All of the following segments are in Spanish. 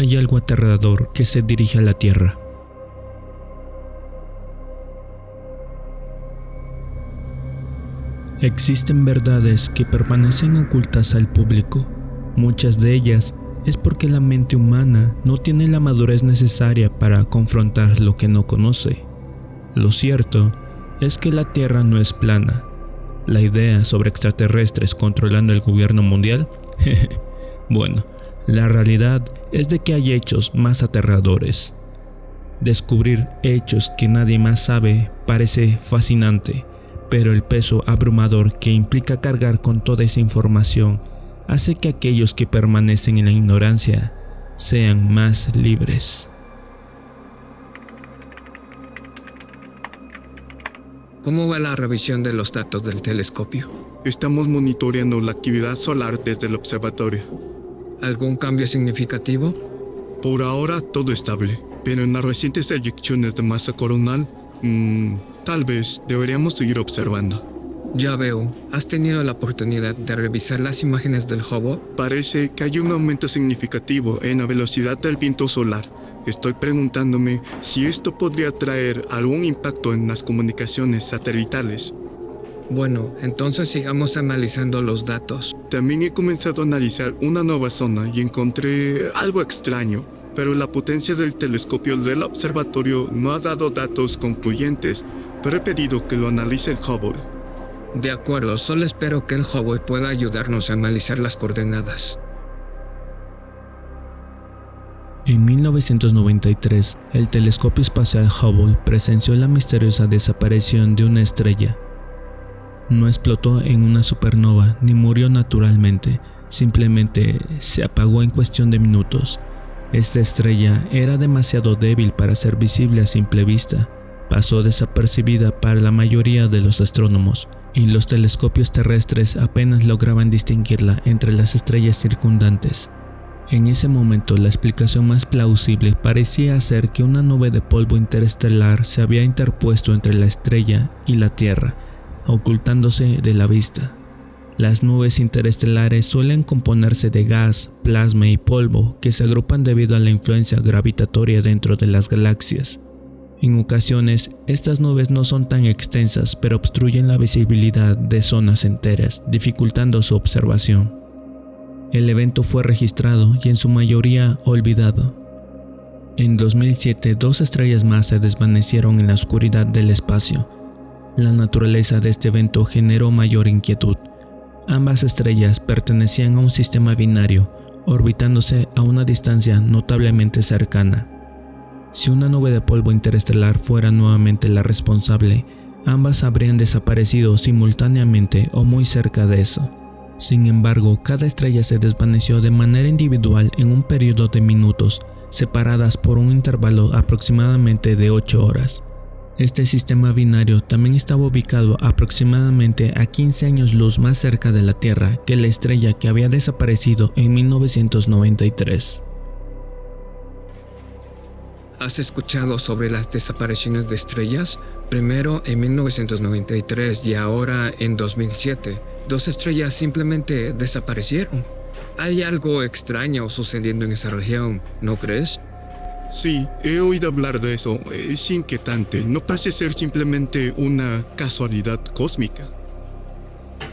hay algo aterrador que se dirige a la Tierra. Existen verdades que permanecen ocultas al público. Muchas de ellas es porque la mente humana no tiene la madurez necesaria para confrontar lo que no conoce. Lo cierto es que la Tierra no es plana. La idea sobre extraterrestres controlando el gobierno mundial, bueno, la realidad es de que hay hechos más aterradores. Descubrir hechos que nadie más sabe parece fascinante, pero el peso abrumador que implica cargar con toda esa información hace que aquellos que permanecen en la ignorancia sean más libres. ¿Cómo va la revisión de los datos del telescopio? Estamos monitoreando la actividad solar desde el observatorio. ¿Algún cambio significativo? Por ahora todo estable, pero en las recientes eyecciones de masa coronal, tal vez deberíamos seguir observando. Ya veo. ¿Has tenido la oportunidad de revisar las imágenes del Hubble? Parece que hay un aumento significativo en la velocidad del viento solar. Estoy preguntándome si esto podría traer algún impacto en las comunicaciones satelitales. Bueno, entonces sigamos analizando los datos. También he comenzado a analizar una nueva zona y encontré algo extraño, pero la potencia del telescopio del observatorio no ha dado datos concluyentes, pero he pedido que lo analice el Hubble. De acuerdo, solo espero que el Hubble pueda ayudarnos a analizar las coordenadas. En 1993, el telescopio espacial Hubble presenció la misteriosa desaparición de una estrella. No explotó en una supernova ni murió naturalmente, simplemente se apagó en cuestión de minutos. Esta estrella era demasiado débil para ser visible a simple vista. Pasó desapercibida para la mayoría de los astrónomos, y los telescopios terrestres apenas lograban distinguirla entre las estrellas circundantes. En ese momento, la explicación más plausible parecía ser que una nube de polvo interestelar se había interpuesto entre la estrella y la Tierra, ocultándose de la vista. Las nubes interestelares suelen componerse de gas, plasma y polvo que se agrupan debido a la influencia gravitatoria dentro de las galaxias. En ocasiones, estas nubes no son tan extensas, pero obstruyen la visibilidad de zonas enteras, dificultando su observación. El evento fue registrado y en su mayoría olvidado. En 2007, 2 estrellas más se desvanecieron en la oscuridad del espacio. La naturaleza de este evento generó mayor inquietud. Ambas estrellas pertenecían a un sistema binario, orbitándose a una distancia notablemente cercana. Si una nube de polvo interestelar fuera nuevamente la responsable, ambas habrían desaparecido simultáneamente o muy cerca de eso. Sin embargo, cada estrella se desvaneció de manera individual en un periodo de minutos, separadas por un intervalo aproximadamente de 8 horas. Este sistema binario también estaba ubicado aproximadamente a 15 años luz más cerca de la Tierra que la estrella que había desaparecido en 1993. ¿Has escuchado sobre las desapariciones de estrellas? Primero en 1993 y ahora en 2007. 2 estrellas simplemente desaparecieron. Hay algo extraño sucediendo en esa región, ¿no crees? Sí, he oído hablar de eso. Es inquietante. No parece ser simplemente una casualidad cósmica.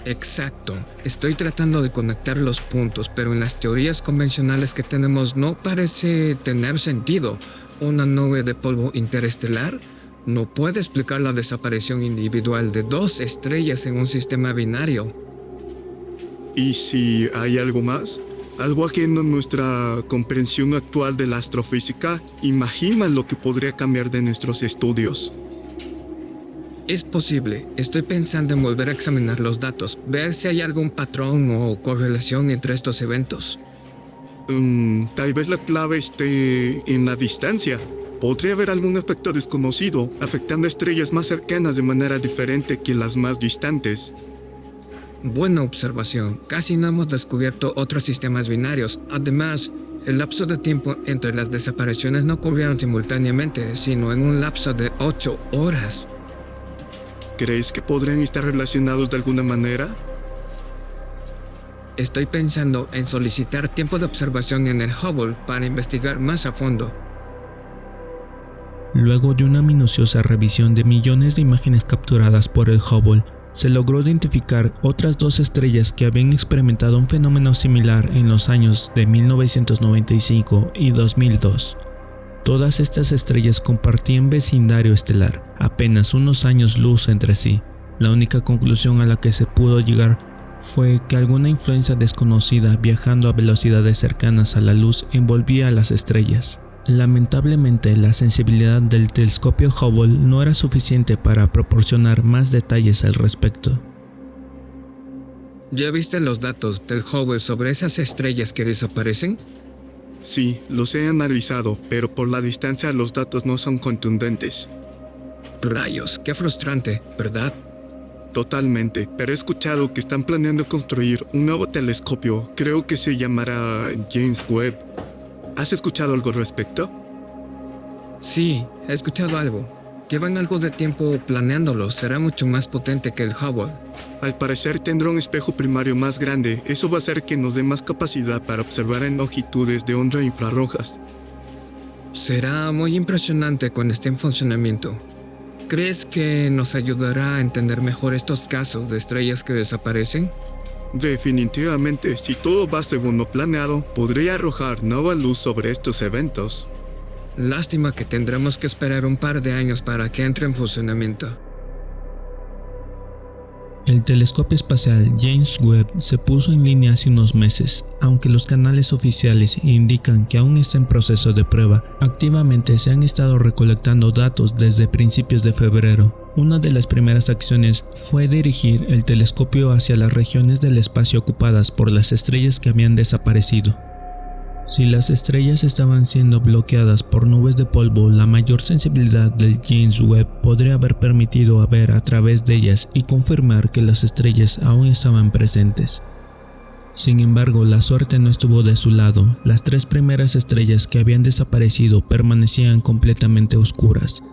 Exacto. Estoy tratando de conectar los puntos, pero en las teorías convencionales que tenemos no parece tener sentido. Una nube de polvo interestelar no puede explicar la desaparición individual de 2 estrellas en un sistema binario. ¿Y si hay algo más? Algo ajeno a nuestra comprensión actual de la astrofísica. Imagina lo que podría cambiar de nuestros estudios. Es posible. Estoy pensando en volver a examinar los datos, ver si hay algún patrón o correlación entre estos eventos. Tal vez la clave esté en la distancia. Podría haber algún efecto desconocido, afectando estrellas más cercanas de manera diferente que las más distantes. Buena observación. Casi no hemos descubierto otros sistemas binarios. Además, el lapso de tiempo entre las desapariciones no ocurrieron simultáneamente, sino en un lapso de 8 horas. ¿Crees que podrían estar relacionados de alguna manera? Estoy pensando en solicitar tiempo de observación en el Hubble para investigar más a fondo. Luego de una minuciosa revisión de millones de imágenes capturadas por el Hubble, se logró identificar otras 2 estrellas que habían experimentado un fenómeno similar en los años de 1995 y 2002. Todas estas estrellas compartían vecindario estelar, apenas unos años luz entre sí. La única conclusión a la que se pudo llegar fue que alguna influencia desconocida viajando a velocidades cercanas a la luz envolvía a las estrellas. Lamentablemente, la sensibilidad del telescopio Hubble no era suficiente para proporcionar más detalles al respecto. ¿Ya viste los datos del Hubble sobre esas estrellas que desaparecen? Sí, los he analizado, pero por la distancia los datos no son contundentes. Rayos, qué frustrante, ¿verdad? Totalmente, pero he escuchado que están planeando construir un nuevo telescopio, creo que se llamará James Webb. ¿Has escuchado algo al respecto? Sí, he escuchado algo. Llevan algo de tiempo planeándolo, será mucho más potente que el Hubble. Al parecer tendrá un espejo primario más grande, eso va a hacer que nos dé más capacidad para observar en longitudes de onda infrarrojas. Será muy impresionante cuando esté en funcionamiento. ¿Crees que nos ayudará a entender mejor estos casos de estrellas que desaparecen? Definitivamente, si todo va según lo planeado, podría arrojar nueva luz sobre estos eventos. Lástima que tendremos que esperar un par de años para que entre en funcionamiento. El telescopio espacial James Webb se puso en línea hace unos meses, aunque los canales oficiales indican que aún está en proceso de prueba. Activamente se han estado recolectando datos desde principios de febrero. Una de las primeras acciones fue dirigir el telescopio hacia las regiones del espacio ocupadas por las estrellas que habían desaparecido. Si las estrellas estaban siendo bloqueadas por nubes de polvo, la mayor sensibilidad del James Webb podría haber permitido ver a través de ellas y confirmar que las estrellas aún estaban presentes. Sin embargo, la suerte no estuvo de su lado. Las 3 primeras estrellas que habían desaparecido permanecían completamente oscuras.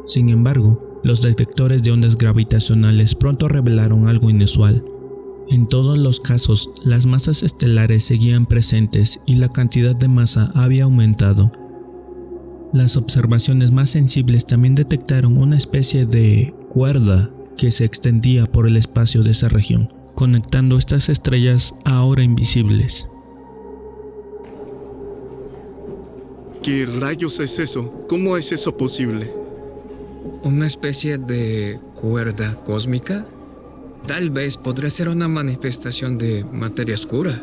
Sin embargo, los detectores de ondas gravitacionales pronto revelaron algo inusual. En todos los casos, las masas estelares seguían presentes y la cantidad de masa había aumentado. Las observaciones más sensibles también detectaron una especie de cuerda que se extendía por el espacio de esa región, conectando estas estrellas ahora invisibles. ¿Qué rayos es eso? ¿Cómo es eso posible? ¿Una especie de cuerda cósmica? Tal vez podría ser una manifestación de materia oscura.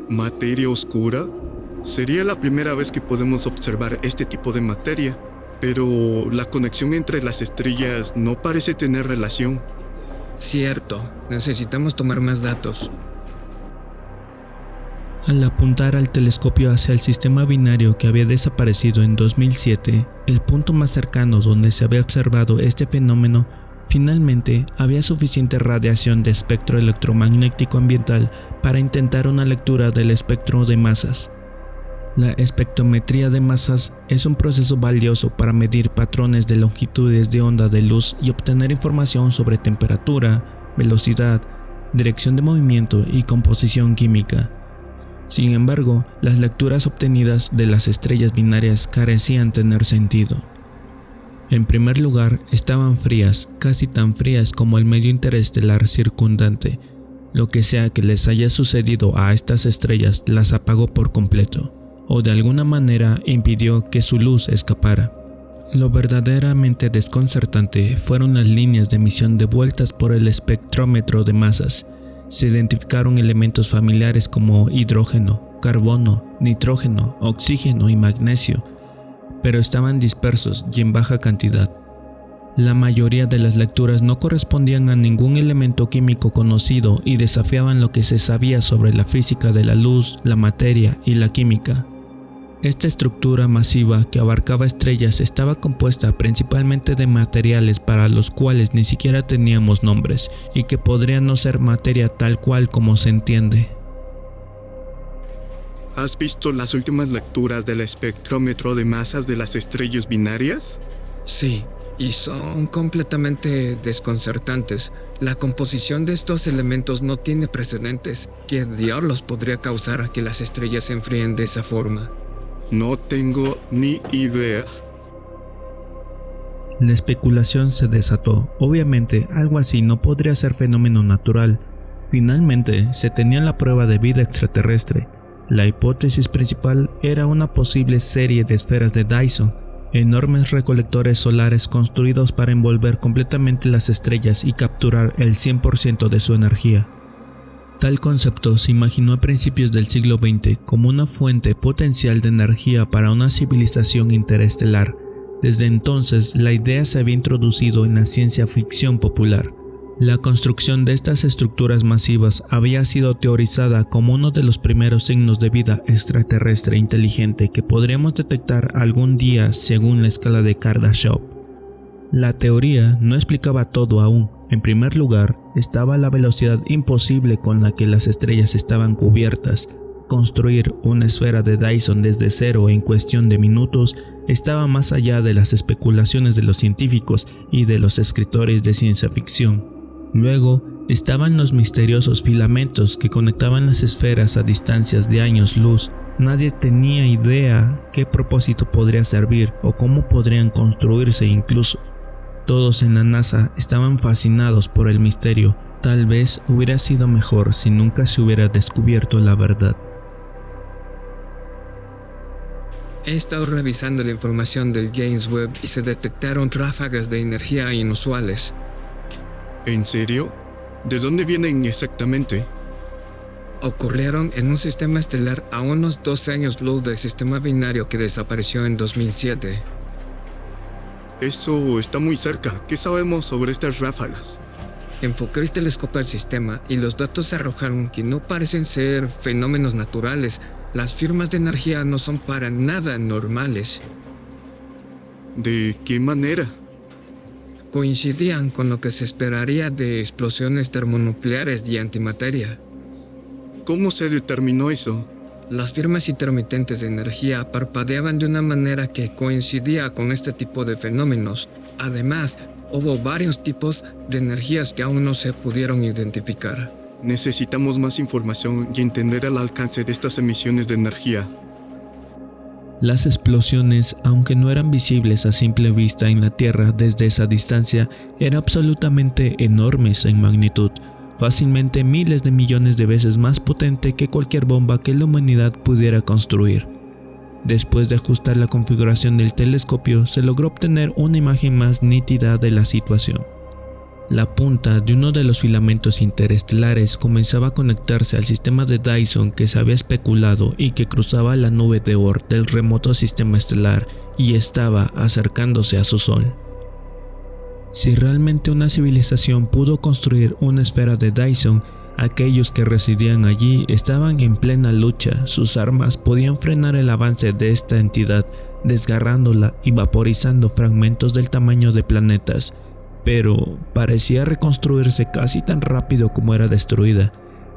¿Materia oscura? Sería la primera vez que podemos observar este tipo de materia, pero la conexión entre las estrellas no parece tener relación. Cierto, necesitamos tomar más datos. Al apuntar al telescopio hacia el sistema binario que había desaparecido en 2007, el punto más cercano donde se había observado este fenómeno, finalmente había suficiente radiación de espectro electromagnético ambiental para intentar una lectura del espectro de masas. La espectrometría de masas es un proceso valioso para medir patrones de longitudes de onda de luz y obtener información sobre temperatura, velocidad, dirección de movimiento y composición química. Sin embargo, las lecturas obtenidas de las estrellas binarias carecían tener sentido. En primer lugar, estaban frías, casi tan frías como el medio interestelar circundante. Lo que sea que les haya sucedido a estas estrellas las apagó por completo, o de alguna manera impidió que su luz escapara. Lo verdaderamente desconcertante fueron las líneas de emisión devueltas por el espectrómetro de masas. Se identificaron elementos familiares como hidrógeno, carbono, nitrógeno, oxígeno y magnesio, pero estaban dispersos y en baja cantidad. La mayoría de las lecturas no correspondían a ningún elemento químico conocido y desafiaban lo que se sabía sobre la física de la luz, la materia y la química. Esta estructura masiva que abarcaba estrellas estaba compuesta principalmente de materiales para los cuales ni siquiera teníamos nombres y que podrían no ser materia tal cual como se entiende. ¿Has visto las últimas lecturas del espectrómetro de masas de las estrellas binarias? Sí, y son completamente desconcertantes. La composición de estos elementos no tiene precedentes. ¿Qué diablos podría causar a que las estrellas se enfríen de esa forma? No tengo ni idea. La especulación se desató. Obviamente, algo así no podría ser fenómeno natural. Finalmente, se tenía la prueba de vida extraterrestre. La hipótesis principal era una posible serie de esferas de Dyson, enormes recolectores solares construidos para envolver completamente las estrellas y capturar el 100% de su energía. Tal concepto se imaginó a principios del siglo XX como una fuente potencial de energía para una civilización interestelar. Desde entonces, la idea se había introducido en la ciencia ficción popular. La construcción de estas estructuras masivas había sido teorizada como uno de los primeros signos de vida extraterrestre inteligente que podríamos detectar algún día según la escala de Kardashev. La teoría no explicaba todo aún. En primer lugar, estaba la velocidad imposible con la que las estrellas estaban cubiertas. Construir una esfera de Dyson desde cero en cuestión de minutos estaba más allá de las especulaciones de los científicos y de los escritores de ciencia ficción. Luego estaban los misteriosos filamentos que conectaban las esferas a distancias de años luz. Nadie tenía idea qué propósito podría servir o cómo podrían construirse incluso. Todos en la NASA estaban fascinados por el misterio. Tal vez hubiera sido mejor si nunca se hubiera descubierto la verdad. He estado revisando la información del James Webb y se detectaron ráfagas de energía inusuales. ¿En serio? ¿De dónde vienen exactamente? Ocurrieron en un sistema estelar a unos 12 años luz del sistema binario que desapareció en 2007. Eso está muy cerca. ¿Qué sabemos sobre estas ráfagas? Enfoqué el telescopio al sistema y los datos arrojaron que no parecen ser fenómenos naturales. Las firmas de energía no son para nada normales. ¿De qué manera? Coincidían con lo que se esperaría de explosiones termonucleares y antimateria. ¿Cómo se determinó eso? Las firmas intermitentes de energía parpadeaban de una manera que coincidía con este tipo de fenómenos. Además, hubo varios tipos de energías que aún no se pudieron identificar. Necesitamos más información y entender el alcance de estas emisiones de energía. Las explosiones, aunque no eran visibles a simple vista en la Tierra desde esa distancia, eran absolutamente enormes en magnitud, fácilmente miles de millones de veces más potente que cualquier bomba que la humanidad pudiera construir. Después de ajustar la configuración del telescopio, se logró obtener una imagen más nítida de la situación. La punta de uno de los filamentos interestelares comenzaba a conectarse al sistema de Dyson que se había especulado y que cruzaba la nube de Oort del remoto sistema estelar y estaba acercándose a su Sol. Si realmente una civilización pudo construir una esfera de Dyson, aquellos que residían allí estaban en plena lucha. Sus armas podían frenar el avance de esta entidad, desgarrándola y vaporizando fragmentos del tamaño de planetas. Pero parecía reconstruirse casi tan rápido como era destruida.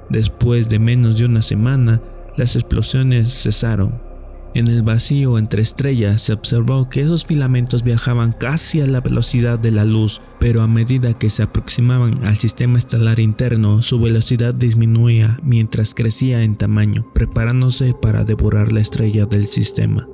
Después de menos de una semana, las explosiones cesaron. En el vacío entre estrellas se observó que esos filamentos viajaban casi a la velocidad de la luz, pero a medida que se aproximaban al sistema estelar interno, su velocidad disminuía mientras crecía en tamaño, preparándose para devorar la estrella del sistema.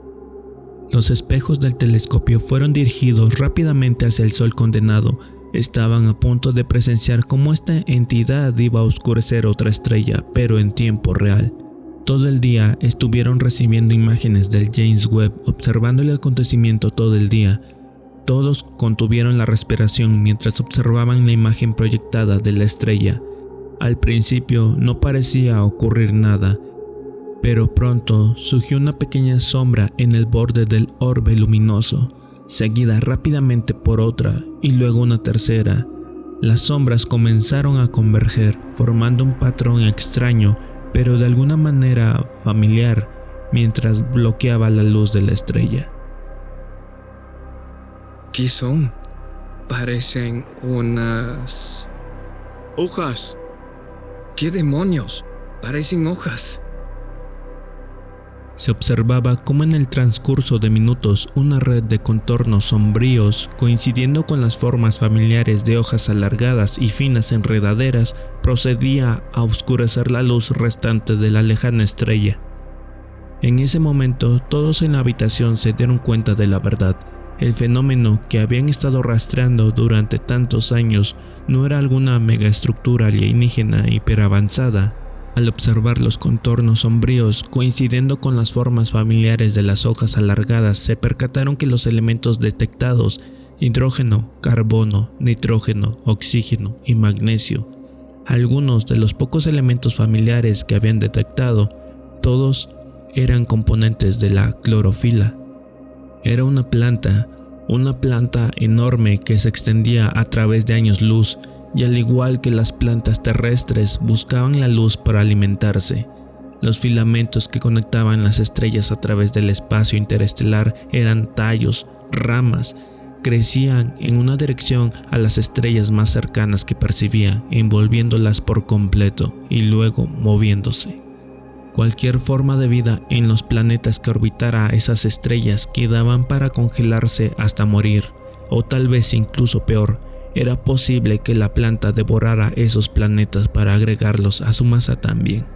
Los espejos del telescopio fueron dirigidos rápidamente hacia el Sol condenado. Estaban a punto de presenciar cómo esta entidad iba a oscurecer otra estrella, pero en tiempo real. Todo el día estuvieron recibiendo imágenes del James Webb, observando el acontecimiento todo el día. Todos contuvieron la respiración mientras observaban la imagen proyectada de la estrella. Al principio no parecía ocurrir nada, pero pronto surgió una pequeña sombra en el borde del orbe luminoso, seguida rápidamente por otra y luego una tercera. Las sombras comenzaron a converger, formando un patrón extraño, pero de alguna manera familiar, mientras bloqueaba la luz de la estrella. ¿Qué son? Parecen unas... ¡Hojas! ¿Qué demonios? Parecen hojas. Se observaba cómo en el transcurso de minutos una red de contornos sombríos, coincidiendo con las formas familiares de hojas alargadas y finas enredaderas, procedía a oscurecer la luz restante de la lejana estrella. En ese momento, todos en la habitación se dieron cuenta de la verdad. El fenómeno que habían estado rastreando durante tantos años no era alguna megaestructura alienígena hiperavanzada. Al observar los contornos sombríos coincidiendo con las formas familiares de las hojas alargadas, se percataron que los elementos detectados, hidrógeno, carbono, nitrógeno, oxígeno y magnesio, algunos de los pocos elementos familiares que habían detectado, todos eran componentes de la clorofila. Era una planta enorme que se extendía a través de años luz, y al igual que las plantas terrestres buscaban la luz para alimentarse. Los filamentos que conectaban las estrellas a través del espacio interestelar eran tallos, ramas, crecían en una dirección a las estrellas más cercanas que percibía, envolviéndolas por completo y luego moviéndose. Cualquier forma de vida en los planetas que orbitara esas estrellas quedaban para congelarse hasta morir, o tal vez incluso peor. Era posible que la planta devorara esos planetas para agregarlos a su masa también.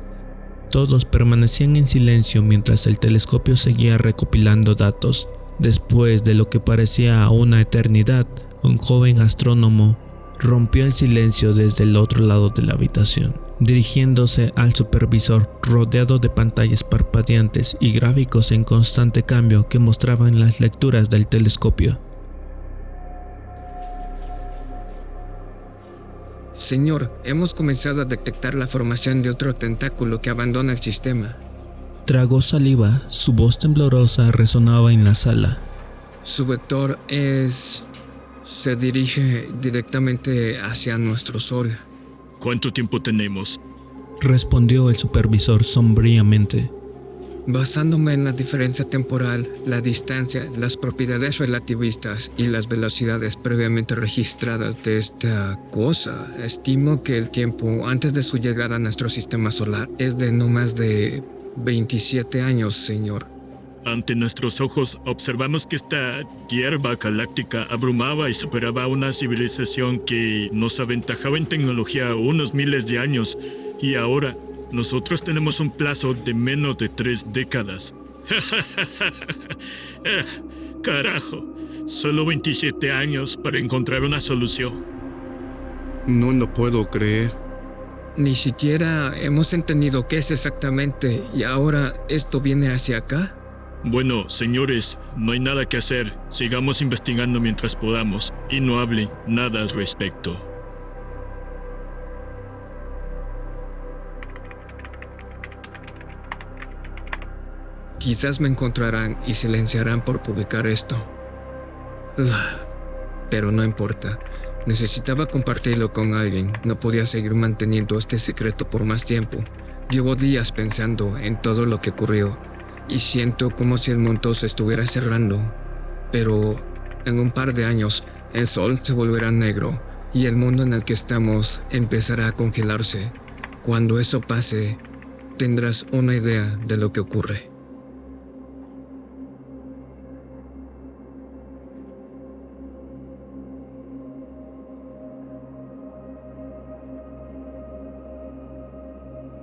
Todos permanecían en silencio mientras el telescopio seguía recopilando datos. Después de lo que parecía una eternidad, un joven astrónomo rompió el silencio desde el otro lado de la habitación, dirigiéndose al supervisor rodeado de pantallas parpadeantes y gráficos en constante cambio que mostraban las lecturas del telescopio. Señor, hemos comenzado a detectar la formación de otro tentáculo que abandona el sistema. Tragó saliva, su voz temblorosa resonaba en la sala. Su vector se dirige directamente hacia nuestro Sol. ¿Cuánto tiempo tenemos? Respondió el supervisor sombríamente. Basándome en la diferencia temporal, la distancia, las propiedades relativistas y las velocidades previamente registradas de esta cosa, estimo que el tiempo antes de su llegada a nuestro sistema solar es de no más de 27 años, señor. Ante nuestros ojos observamos que esta hierba galáctica abrumaba y superaba a una civilización que nos aventajaba en tecnología unos miles de años, y ahora nosotros tenemos un plazo de menos de 3 décadas. Carajo, solo 27 años para encontrar una solución. No lo puedo creer. Ni siquiera hemos entendido qué es exactamente, y ahora esto viene hacia acá. Bueno, señores, no hay nada que hacer. Sigamos investigando mientras podamos y no hablen nada al respecto. Quizás me encontrarán y silenciarán por publicar esto. Pero no importa. Necesitaba compartirlo con alguien. No podía seguir manteniendo este secreto por más tiempo. Llevo días pensando en todo lo que ocurrió y siento como si el mundo se estuviera cerrando. Pero en un par de años el sol se volverá negro y el mundo en el que estamos empezará a congelarse. Cuando eso pase, tendrás una idea de lo que ocurre.